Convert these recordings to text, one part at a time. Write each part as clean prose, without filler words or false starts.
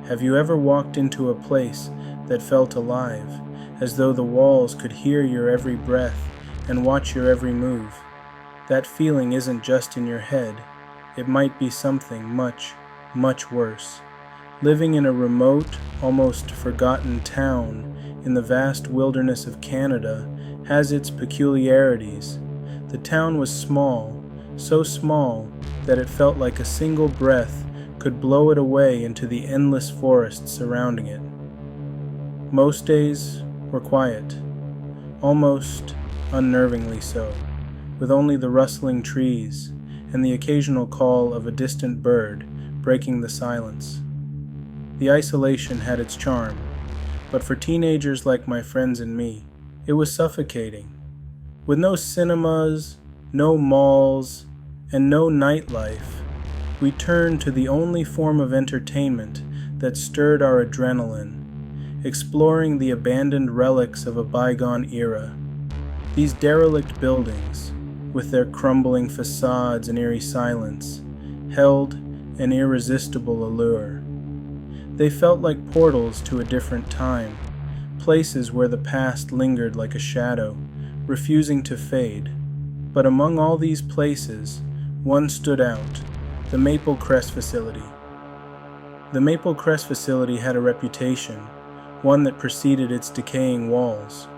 Have you ever walked into a place that felt alive, as though the walls could hear your every breath and watch your every move? That feeling isn't just in your head. It might be something much, much worse. Living in a remote, almost forgotten town in the vast wilderness of Canada has its peculiarities. The town was small, so small that it felt like a single breath could blow it away into the endless forest surrounding it. Most days were quiet, almost unnervingly so, with only the rustling trees and the occasional call of a distant bird breaking the silence. The isolation had its charm, but for teenagers like my friends and me, it was suffocating. With no cinemas, no malls, and no nightlife, we turned to the only form of entertainment that stirred our adrenaline, exploring the abandoned relics of a bygone era. These derelict buildings, with their crumbling facades and eerie silence, held an irresistible allure. They felt like portals to a different time, places where the past lingered like a shadow, refusing to fade. But among all these places, one stood out, the Maple Crest facility. The Maple Crest facility had a reputation, one that preceded its decaying walls.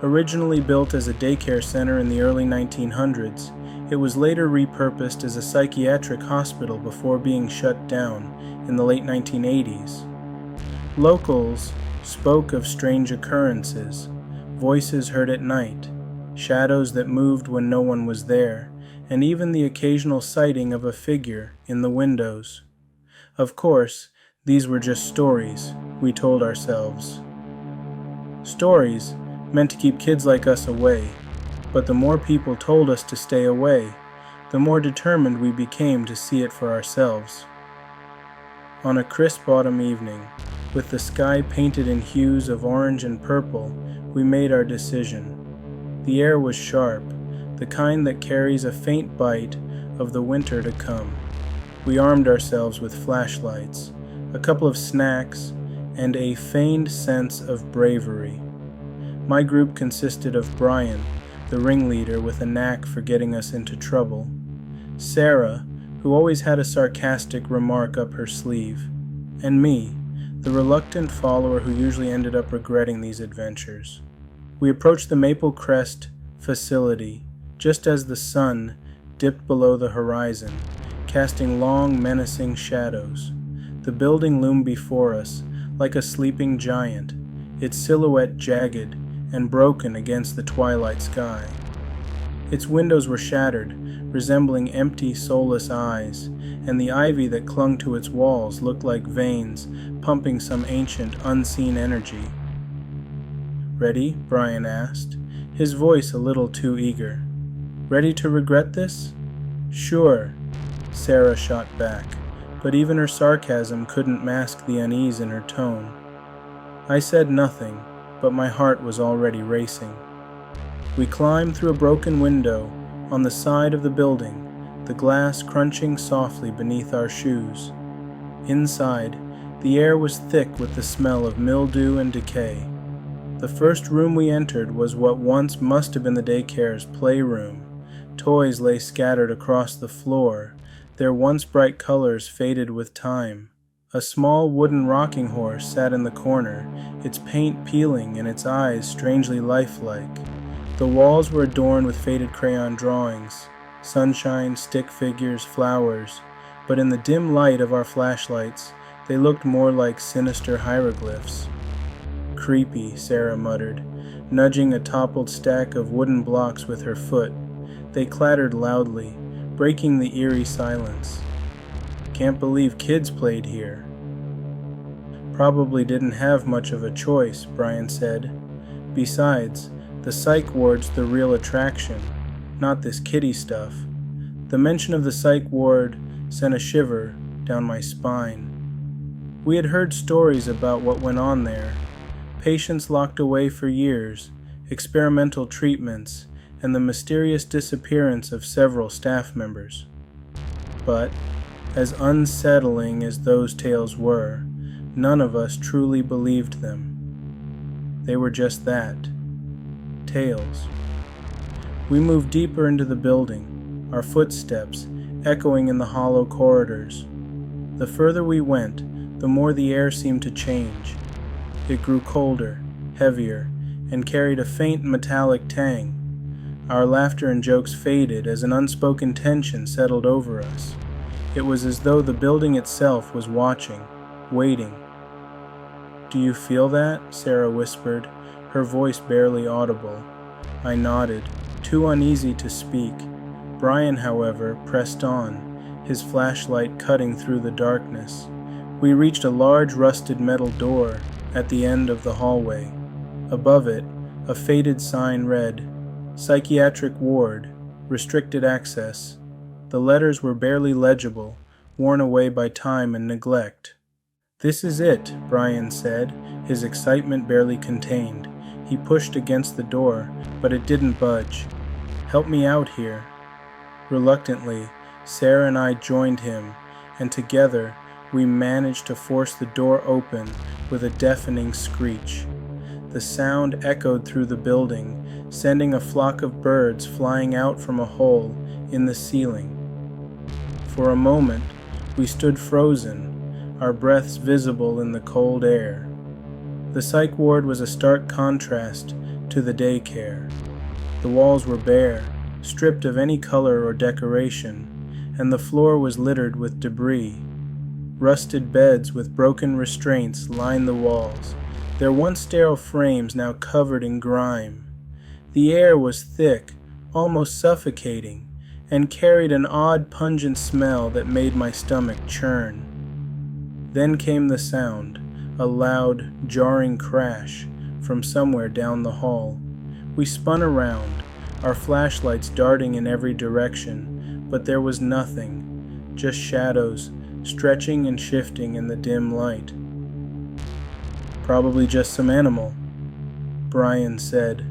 Originally built as a daycare center in the early 1900s, it was later repurposed as a psychiatric hospital before being shut down in the late 1980s. Locals spoke of strange occurrences, voices heard at night, shadows that moved when no one was there, and even the occasional sighting of a figure in the windows. Of course, these were just stories, we told ourselves. Stories meant to keep kids like us away, but the more people told us to stay away, the more determined we became to see it for ourselves. On a crisp autumn evening, with the sky painted in hues of orange and purple, we made our decision. The air was sharp, the kind that carries a faint bite of the winter to come. We armed ourselves with flashlights, a couple of snacks, and a feigned sense of bravery. My group consisted of Brian, the ringleader with a knack for getting us into trouble, Sarah, who always had a sarcastic remark up her sleeve, and me, the reluctant follower who usually ended up regretting these adventures. We approached the Maple Crest facility just as the sun dipped below the horizon, casting long, menacing shadows. The building loomed before us like a sleeping giant, its silhouette jagged and broken against the twilight sky. Its windows were shattered, resembling empty, soulless eyes, and the ivy that clung to its walls looked like veins pumping some ancient, unseen energy. "Ready?" Brian asked, his voice a little too eager. "Ready to regret this?" "Sure," Sarah shot back, but even her sarcasm couldn't mask the unease in her tone. I said nothing, but my heart was already racing. We climbed through a broken window on the side of the building, the glass crunching softly beneath our shoes. Inside, the air was thick with the smell of mildew and decay. The first room we entered was what once must have been the daycare's playroom. Toys lay scattered across the floor, their once bright colors faded with time. A small wooden rocking horse sat in the corner, its paint peeling and its eyes strangely lifelike. The walls were adorned with faded crayon drawings, sunshine, stick figures, flowers, but in the dim light of our flashlights, they looked more like sinister hieroglyphs. "Creepy," Sarah muttered, nudging a toppled stack of wooden blocks with her foot. They clattered loudly, breaking the eerie silence. "Can't believe kids played here." "Probably didn't have much of a choice," Brian said. "Besides, the psych ward's the real attraction, not this kiddie stuff." The mention of the psych ward sent a shiver down my spine. We had heard stories about what went on there. Patients locked away for years, experimental treatments, and the mysterious disappearance of several staff members. But, as unsettling as those tales were, None of us truly believed them. They were just that. Tales. We moved deeper into the building, our footsteps echoing in the hollow corridors. The further we went, the more the air seemed to change. It grew colder, heavier, and carried a faint metallic tang. Our laughter and jokes faded as an unspoken tension settled over us. It was as though the building itself was watching, waiting. "Do you feel that?" Sarah whispered, her voice barely audible. I nodded, too uneasy to speak. Brian, however, pressed on, his flashlight cutting through the darkness. We reached a large rusted metal door at the end of the hallway. Above it, a faded sign read, "Psychiatric Ward, Restricted Access." The letters were barely legible, worn away by time and neglect. "This is it," Brian said, his excitement barely contained. He pushed against the door, but it didn't budge. "Help me out here." Reluctantly, Sarah and I joined him, and together we managed to force the door open with a deafening screech. The sound echoed through the building, sending a flock of birds flying out from a hole in the ceiling. For a moment, we stood frozen, our breaths visible in the cold air. The psych ward was a stark contrast to the daycare. The walls were bare, stripped of any color or decoration, and the floor was littered with debris. Rusted beds with broken restraints lined the walls, their once sterile frames now covered in grime. The air was thick, almost suffocating, and carried an odd pungent smell that made my stomach churn. Then came the sound, a loud, jarring crash from somewhere down the hall. We spun around, our flashlights darting in every direction, but there was nothing, just shadows stretching and shifting in the dim light. "Probably just some animal," Brian said,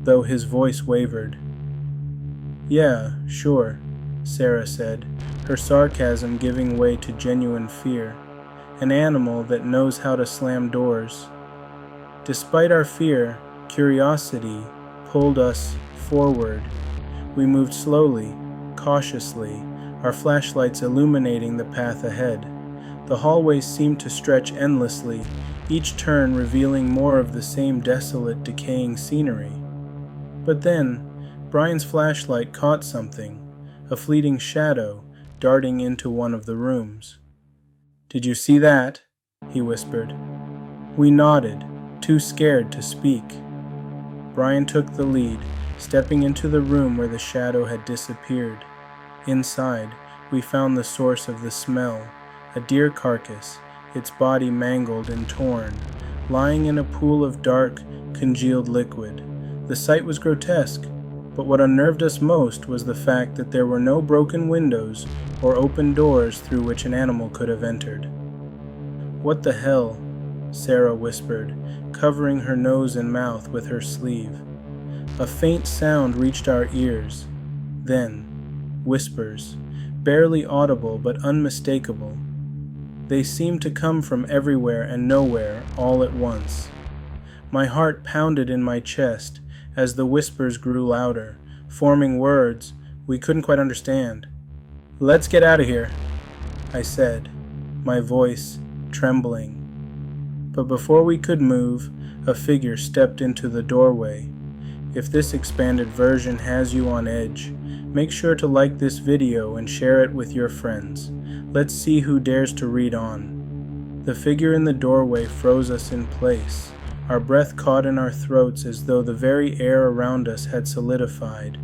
though his voice wavered. "Yeah, sure," Sarah said, her sarcasm giving way to genuine fear. "An animal that knows how to slam doors." Despite our fear, curiosity pulled us forward. We moved slowly, cautiously, our flashlights illuminating the path ahead. The hallways seemed to stretch endlessly, each turn revealing more of the same desolate, decaying scenery. But then, Brian's flashlight caught something, a fleeting shadow darting into one of the rooms. "Did you see that?" he whispered. We nodded, too scared to speak. Brian took the lead, stepping into the room where the shadow had disappeared. Inside, we found the source of the smell, a deer carcass, its body mangled and torn, lying in a pool of dark, congealed liquid. The sight was grotesque, but what unnerved us most was the fact that there were no broken windows or open doors through which an animal could have entered. "What the hell?" Sarah whispered, covering her nose and mouth with her sleeve. A faint sound reached our ears. Then, whispers, barely audible but unmistakable. They seemed to come from everywhere and nowhere all at once. My heart pounded in my chest as the whispers grew louder, forming words we couldn't quite understand. "Let's get out of here," I said, my voice trembling. But before we could move, a figure stepped into the doorway. If this expanded version has you on edge, make sure to like this video and share it with your friends. Let's see who dares to read on. The figure in the doorway froze us in place, our breath caught in our throats as though the very air around us had solidified.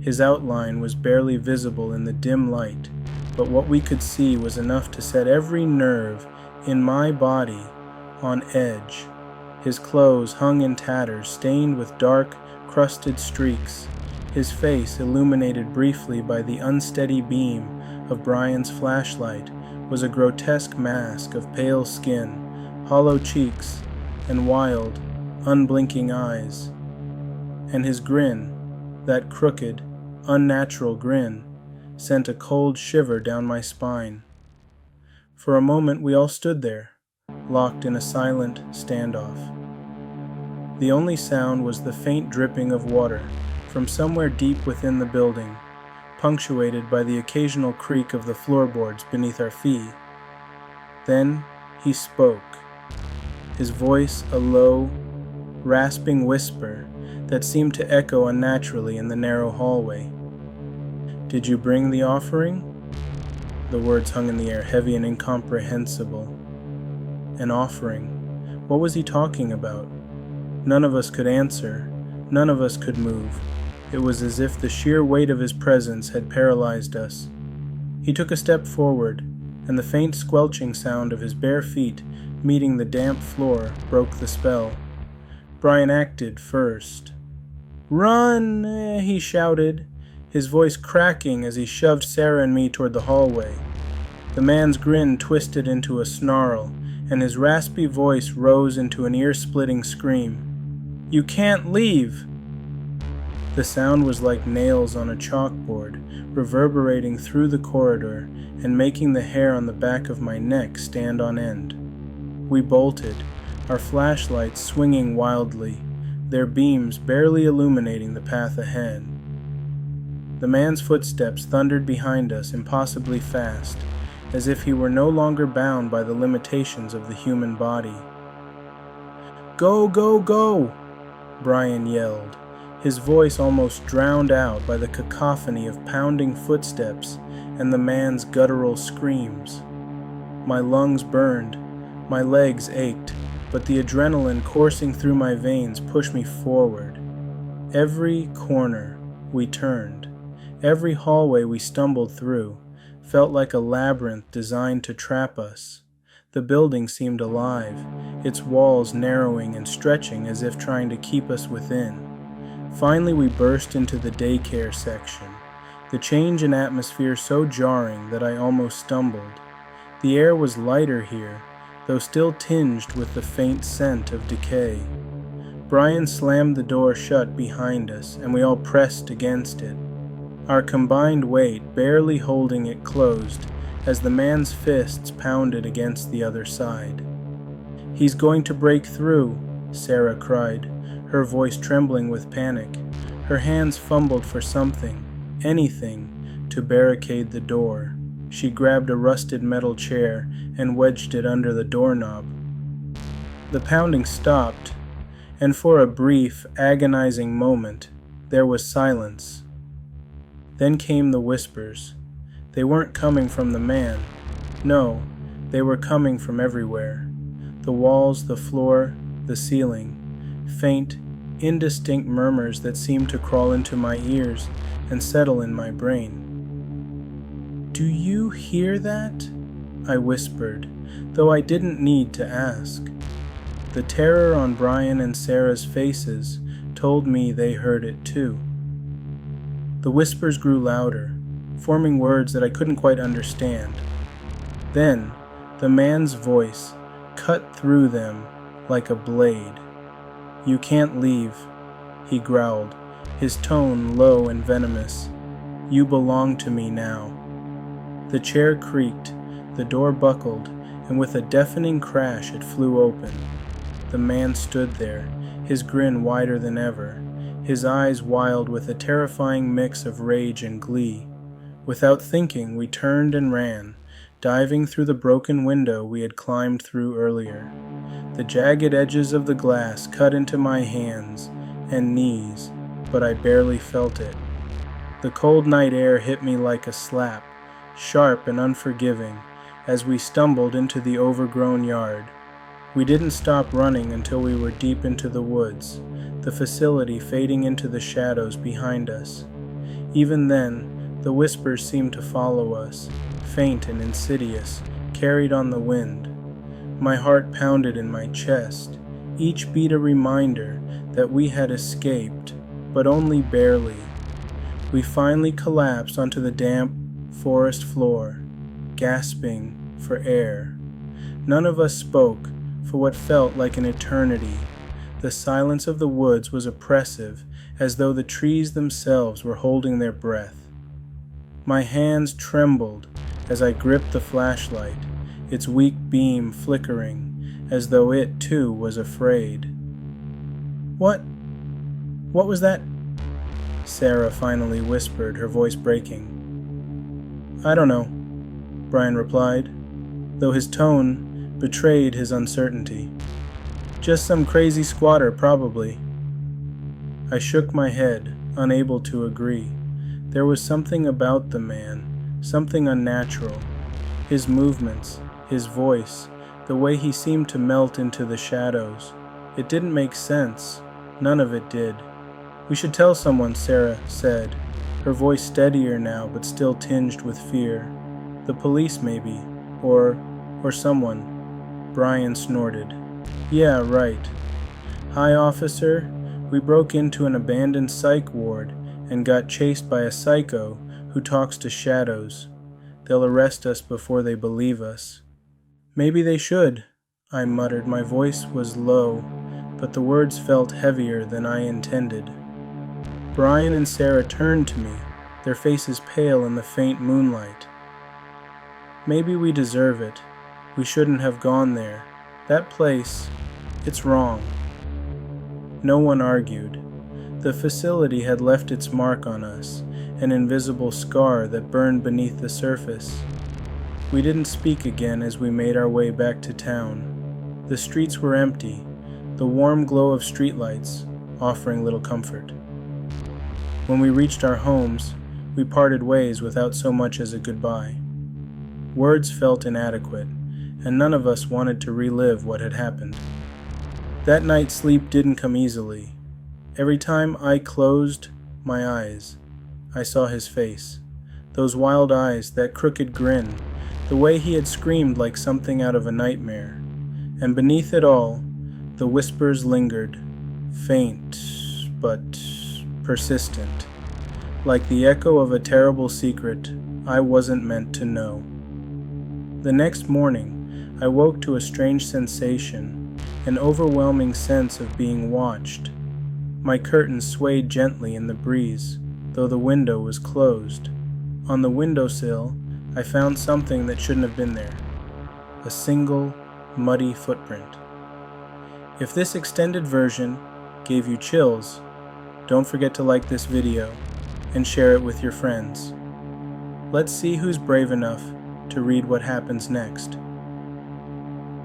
His outline was barely visible in the dim light, but what we could see was enough to set every nerve in my body on edge. His clothes hung in tatters, stained with dark, crusted streaks. His face, illuminated briefly by the unsteady beam of Brian's flashlight, was a grotesque mask of pale skin, hollow cheeks, and wild, unblinking eyes. And his grin, that crooked, unnatural grin, sent a cold shiver down my spine. For a moment we all stood there, locked in a silent standoff. The only sound was the faint dripping of water from somewhere deep within the building, punctuated by the occasional creak of the floorboards beneath our feet. Then he spoke, his voice a low, rasping whisper that seemed to echo unnaturally in the narrow hallway. "Did you bring the offering?" The words hung in the air, heavy and incomprehensible. An offering? What was he talking about? None of us could answer. None of us could move. It was as if the sheer weight of his presence had paralyzed us. He took a step forward, and the faint squelching sound of his bare feet meeting the damp floor broke the spell. Brian acted first. "Run!" he shouted, his voice cracking as he shoved Sarah and me toward the hallway. The man's grin twisted into a snarl, and his raspy voice rose into an ear-splitting scream. "You can't leave!" The sound was like nails on a chalkboard, reverberating through the corridor and making the hair on the back of my neck stand on end. We bolted, our flashlights swinging wildly, their beams barely illuminating the path ahead. The man's footsteps thundered behind us impossibly fast, as if he were no longer bound by the limitations of the human body. "Go, go, go!" Brian yelled, his voice almost drowned out by the cacophony of pounding footsteps and the man's guttural screams. My lungs burned, my legs ached, but the adrenaline coursing through my veins pushed me forward. Every corner we turned, every hallway we stumbled through, felt like a labyrinth designed to trap us. The building seemed alive, its walls narrowing and stretching as if trying to keep us within. Finally, we burst into the daycare section, the change in atmosphere so jarring that I almost stumbled. The air was lighter here, though still tinged with the faint scent of decay. Brian slammed the door shut behind us, and we all pressed against it, our combined weight barely holding it closed as the man's fists pounded against the other side. "He's going to break through," Sarah cried, her voice trembling with panic. Her hands fumbled for something, anything, to barricade the door. She grabbed a rusted metal chair and wedged it under the doorknob. The pounding stopped, and for a brief, agonizing moment, there was silence. Then came the whispers. They weren't coming from the man. No, they were coming from everywhere. The walls, the floor, the ceiling. Faint, indistinct murmurs that seemed to crawl into my ears and settle in my brain. "Do you hear that?" I whispered, though I didn't need to ask. The terror on Brian and Sarah's faces told me they heard it too. The whispers grew louder, forming words that I couldn't quite understand. Then, the man's voice cut through them like a blade. "You can't leave," he growled, his tone low and venomous. "You belong to me now." The chair creaked, the door buckled, and with a deafening crash it flew open. The man stood there, his grin wider than ever, his eyes wild with a terrifying mix of rage and glee. Without thinking, we turned and ran, diving through the broken window we had climbed through earlier. The jagged edges of the glass cut into my hands and knees, but I barely felt it. The cold night air hit me like a slap, sharp and unforgiving, as we stumbled into the overgrown yard. We didn't stop running until we were deep into the woods, the facility fading into the shadows behind us. Even then, the whispers seemed to follow us, faint and insidious, carried on the wind. My heart pounded in my chest, each beat a reminder that we had escaped, but only barely. We finally collapsed onto the damp forest floor, gasping for air. None of us spoke for what felt like an eternity. The silence of the woods was oppressive, as though the trees themselves were holding their breath. My hands trembled as I gripped the flashlight, its weak beam flickering, as though it, too, was afraid. What was that?" Sarah finally whispered, her voice breaking. "I don't know," Brian replied, though his tone betrayed his uncertainty. "Just some crazy squatter, probably." I shook my head, unable to agree. There was something about the man, something unnatural. His movements, his voice, the way he seemed to melt into the shadows. It didn't make sense. None of it did. "We should tell someone," Sarah said, her voice steadier now but still tinged with fear. "The police, maybe. Or someone." Brian snorted. "Yeah, right. Hi, officer. We broke into an abandoned psych ward and got chased by a psycho who talks to shadows. They'll arrest us before they believe us." "Maybe they should," I muttered. My voice was low, but the words felt heavier than I intended. Brian and Sarah turned to me, their faces pale in the faint moonlight. "Maybe we deserve it. We shouldn't have gone there. That place, it's wrong." No one argued. The facility had left its mark on us, an invisible scar that burned beneath the surface. We didn't speak again as we made our way back to town. The streets were empty, the warm glow of streetlights offering little comfort. When we reached our homes, we parted ways without so much as a goodbye. Words felt inadequate, and none of us wanted to relive what had happened. That night, sleep didn't come easily. Every time I closed my eyes, I saw his face. Those wild eyes, that crooked grin, the way he had screamed like something out of a nightmare. And beneath it all, the whispers lingered, faint but persistent, like the echo of a terrible secret I wasn't meant to know. The next morning, I woke to a strange sensation, an overwhelming sense of being watched. My curtains swayed gently in the breeze, though the window was closed. On the windowsill, I found something that shouldn't have been there. A single, muddy footprint. If this extended version gave you chills, don't forget to like this video and share it with your friends. Let's see who's brave enough to read what happens next.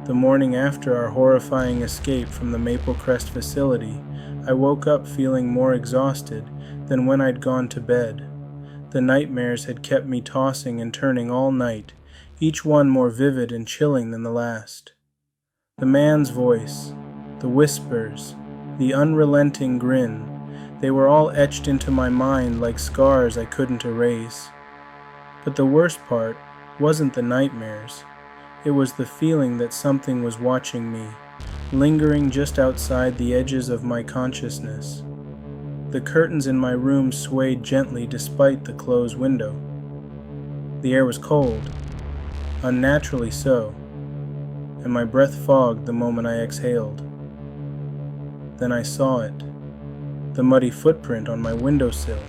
The morning after our horrifying escape from the Maple Crest facility, I woke up feeling more exhausted than when I'd gone to bed. The nightmares had kept me tossing and turning all night, each one more vivid and chilling than the last. The man's voice, the whispers, the unrelenting grin, they were all etched into my mind like scars I couldn't erase. But the worst part wasn't the nightmares. It was the feeling that something was watching me, lingering just outside the edges of my consciousness. The curtains in my room swayed gently despite the closed window. The air was cold, unnaturally so, and my breath fogged the moment I exhaled. Then I saw it, the muddy footprint on my windowsill.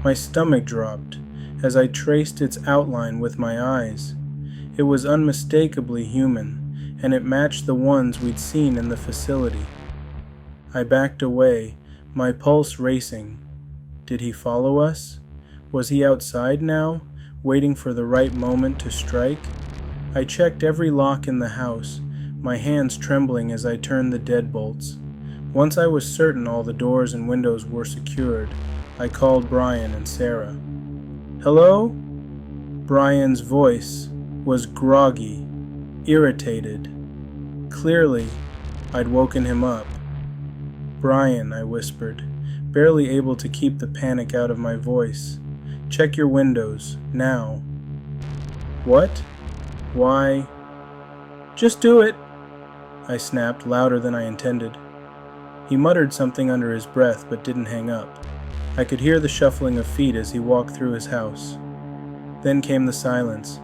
My stomach dropped as I traced its outline with my eyes. It was unmistakably human, and it matched the ones we'd seen in the facility. I backed away, my pulse racing. Did he follow us? Was he outside now, waiting for the right moment to strike? I checked every lock in the house, my hands trembling as I turned the deadbolts. Once I was certain all the doors and windows were secured, I called Brian and Sarah. "Hello?" Brian's voice was groggy, irritated. Clearly, I'd woken him up. "Brian," I whispered, barely able to keep the panic out of my voice. "Check your windows, now." "What? Why?" "Just do it," I snapped louder than I intended. He muttered something under his breath but didn't hang up. I could hear the shuffling of feet as he walked through his house. Then came the silence.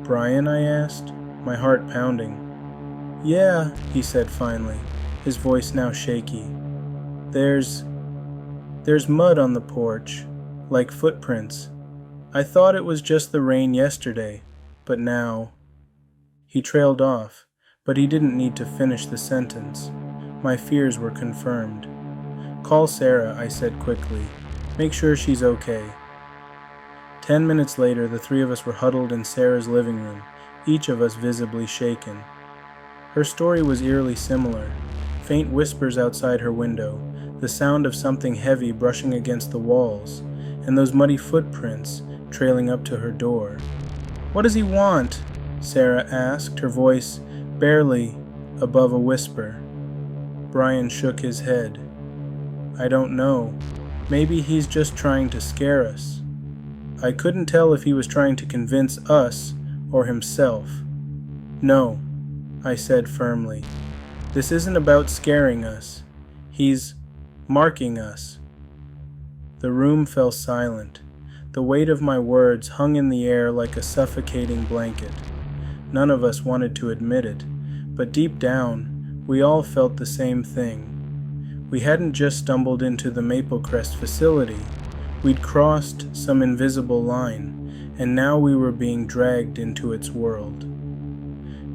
"Brian?" I asked, my heart pounding. "Yeah," he said finally, his voice now shaky. There's mud on the porch, like footprints. I thought it was just the rain yesterday, but now..." He trailed off, But he didn't need to finish the sentence. My fears were confirmed. "Call Sarah," I said quickly. "Make sure she's okay." 10 minutes later, the three of us were huddled in Sarah's living room, each of us visibly shaken. Her story was eerily similar. Faint whispers outside her window, the sound of something heavy brushing against the walls, and those muddy footprints trailing up to her door. "What does he want?" Sarah asked, her voice barely above a whisper. Brian shook his head. "I don't know. Maybe he's just trying to scare us." I couldn't tell if he was trying to convince us or himself. "No," I said firmly. "This isn't about scaring us. He's marking us." The room fell silent. The weight of my words hung in the air like a suffocating blanket. None of us wanted to admit it, but deep down, we all felt the same thing. We hadn't just stumbled into the Maple Crest facility. We'd crossed some invisible line, and now we were being dragged into its world.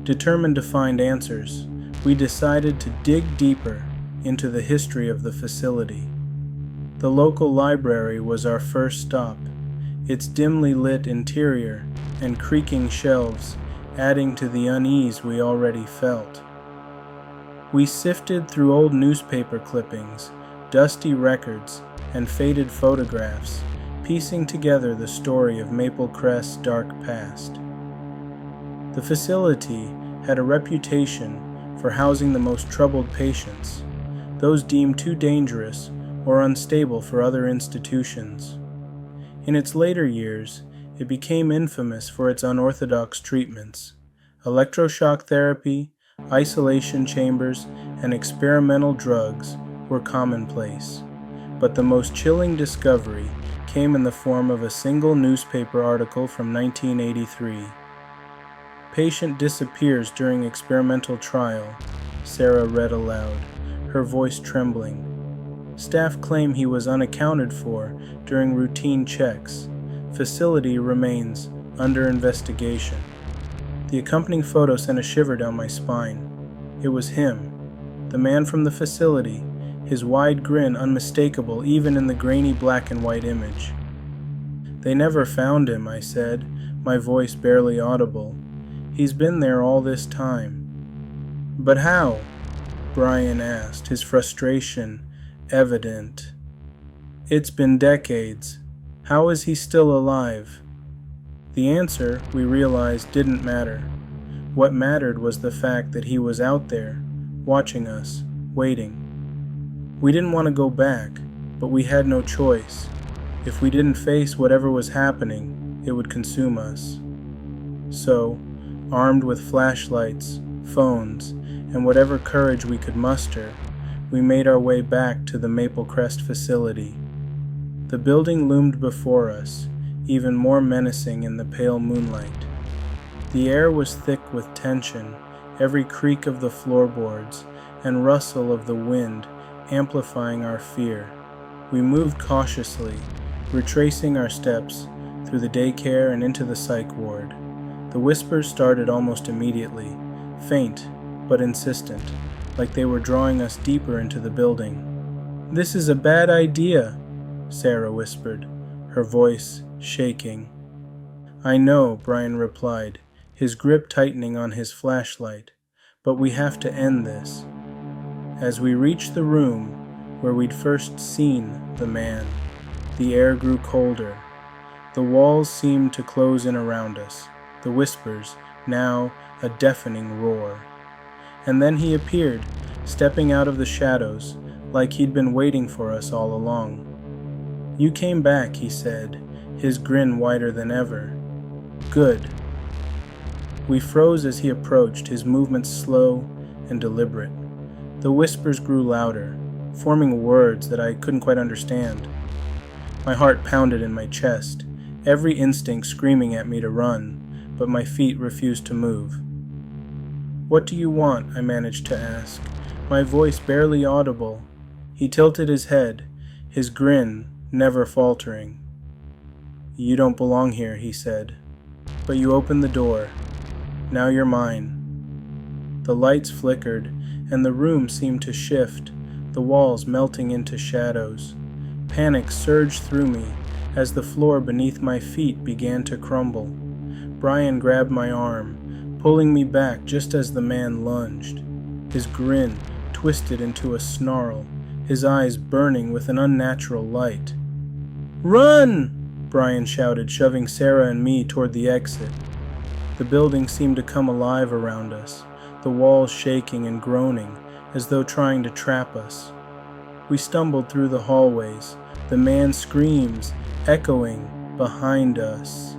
Determined to find answers, we decided to dig deeper into the history of the facility. The local library was our first stop, its dimly lit interior and creaking shelves adding to the unease we already felt. We sifted through old newspaper clippings, dusty records, and faded photographs, piecing together the story of Maple Crest's dark past. The facility had a reputation for housing the most troubled patients, those deemed too dangerous or unstable for other institutions. In its later years, it became infamous for its unorthodox treatments. Electroshock therapy, isolation chambers, and experimental drugs were commonplace. But the most chilling discovery came in the form of a single newspaper article from 1983. "Patient disappears during experimental trial," Sarah read aloud, her voice trembling. "Staff claim he was unaccounted for during routine checks. Facility remains under investigation." The accompanying photo sent a shiver down my spine. It was him, the man from the facility, his wide grin unmistakable even in the grainy black and white image. "They never found him," I said, my voice barely audible. "He's been there all this time." "But how?" Brian asked, his frustration evident. "It's been decades. How is he still alive?" The answer, we realized, didn't matter. What mattered was the fact that he was out there, watching us, waiting. We didn't want to go back, but we had no choice. If we didn't face whatever was happening, it would consume us. So, armed with flashlights, phones, and whatever courage we could muster, we made our way back to the Maple Crest facility. The building loomed before us, even more menacing in the pale moonlight. The air was thick with tension, every creak of the floorboards and rustle of the wind amplifying our fear. We moved cautiously, retracing our steps through the daycare and into the psych ward. The whispers started almost immediately, faint but insistent, like they were drawing us deeper into the building. "This is a bad idea," Sarah whispered, her voice shaking. "I know," Brian replied, his grip tightening on his flashlight, "but we have to end this." As we reached the room where we'd first seen the man, the air grew colder. The walls seemed to close in around us, the whispers now a deafening roar. And then he appeared, stepping out of the shadows, like he'd been waiting for us all along. "You came back," he said, his grin wider than ever. "Good." We froze as he approached, his movements slow and deliberate. The whispers grew louder, forming words that I couldn't quite understand. My heart pounded in my chest, every instinct screaming at me to run, but my feet refused to move. "What do you want?" I managed to ask, my voice barely audible. He tilted his head, his grin never faltering. "You don't belong here," he said, "but you opened the door. Now you're mine." The lights flickered, and the room seemed to shift, the walls melting into shadows. Panic surged through me as the floor beneath my feet began to crumble. Brian grabbed my arm, pulling me back just as the man lunged. His grin twisted into a snarl, his eyes burning with an unnatural light. "Run!" Brian shouted, shoving Sarah and me toward the exit. The building seemed to come alive around us, the walls shaking and groaning as though trying to trap us. We stumbled through the hallways, the man's screams echoing behind us.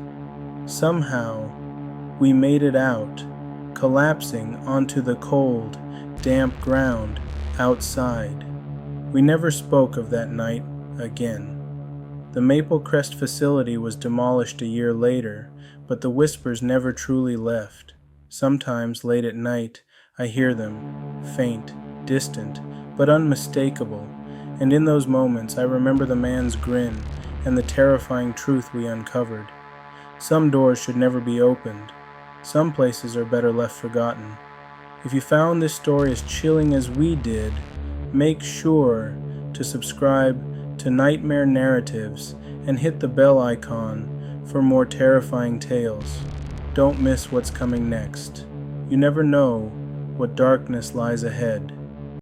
Somehow, we made it out, collapsing onto the cold, damp ground outside. We never spoke of that night again. The Maple Crest facility was demolished a year later, but the whispers never truly left. Sometimes, late at night, I hear them, faint, distant, but unmistakable, and in those moments I remember the man's grin and the terrifying truth we uncovered. Some doors should never be opened. Some places are better left forgotten. If you found this story as chilling as we did, make sure to subscribe to Nightmare Narratives and hit the bell icon for more terrifying tales. Don't miss what's coming next. You never know what darkness lies ahead.